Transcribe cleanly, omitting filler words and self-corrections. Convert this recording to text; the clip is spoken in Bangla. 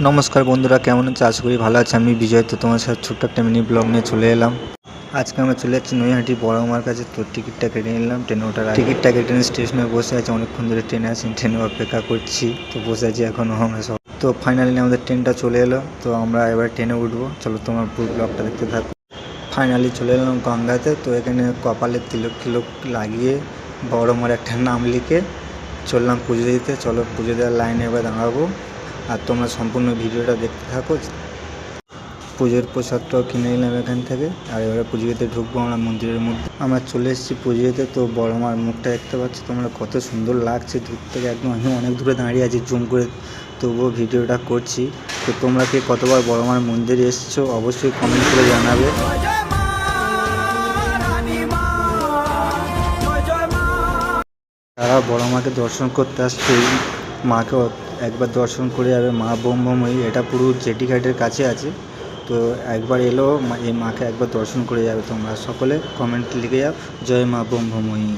নমস্কার বন্ধুরা, কেমন আছো? আশা করি ভালো আছে। আমি বিজয়। তো তোমার সাথে ছোট্ট একটা মিনি ব্লগ নিয়ে চলে এলাম। আজকে আমরা চলে যাচ্ছি নৈহাটি বড় মার কাছে। তো টিকিটটা কেটে নিলাম, ট্রেনে ওঠার আগে। টিকিটটা কেটে নিয়ে স্টেশনে বসে আছি, অনেকক্ষণ ধরে ট্রেনে আছি, ট্রেনে অপেক্ষা করছি। তো বসে আছি এখনও আমরা সব। তো ফাইনালি আমাদের ট্রেনটা চলে এলো। তো আমরা এবার ট্রেনে উঠবো। চলো তোমার পুরো ব্লগটা দেখতে থাকো। ফাইনালি চলে এলাম গঙ্গাতে। তো এখানে কপালে তিলক টিলক লাগিয়ে বড় মার একটা নাম লিখে চললাম পুজো দিতে। চলো পুজো দেওয়ার লাইনে এবার দাঁড়াবো, আর তোমরা সম্পূর্ণ ভিডিওটা দেখতে থাকো। পুজোর প্রসাদটাও কিনে নিলাম এখান থেকে, আর এবারে পুজো দিতে ঢুকবো আমরা মন্দিরের মধ্যে। আমরা চলে এসেছি পুজো দিতে। তো বড় মার মুখটা দেখতে পাচ্ছি তোমরা, কত সুন্দর লাগছে দূর থেকে একদম। আমি অনেক দূরে দাঁড়িয়ে আছি জুম করে, তবুও ভিডিওটা করছি। তো তোমরা কে কতবার বড় মার মন্দিরে এসেছো অবশ্যই কমেন্ট করে জানাবে। যারা বড় মাকে দর্শন করতে আসছে, মাকে একবার দর্শন করে যাবে। মা ব্রহ্মময়ী, এটা পুরো জেটি ঘাটের কাছে আছে। তো একবার এলেও এই মাকে একবার দর্শন করে যাবে। তোমরা সকলে কমেন্ট লিখে যাও, জয় মা ব্রহ্মময়ী।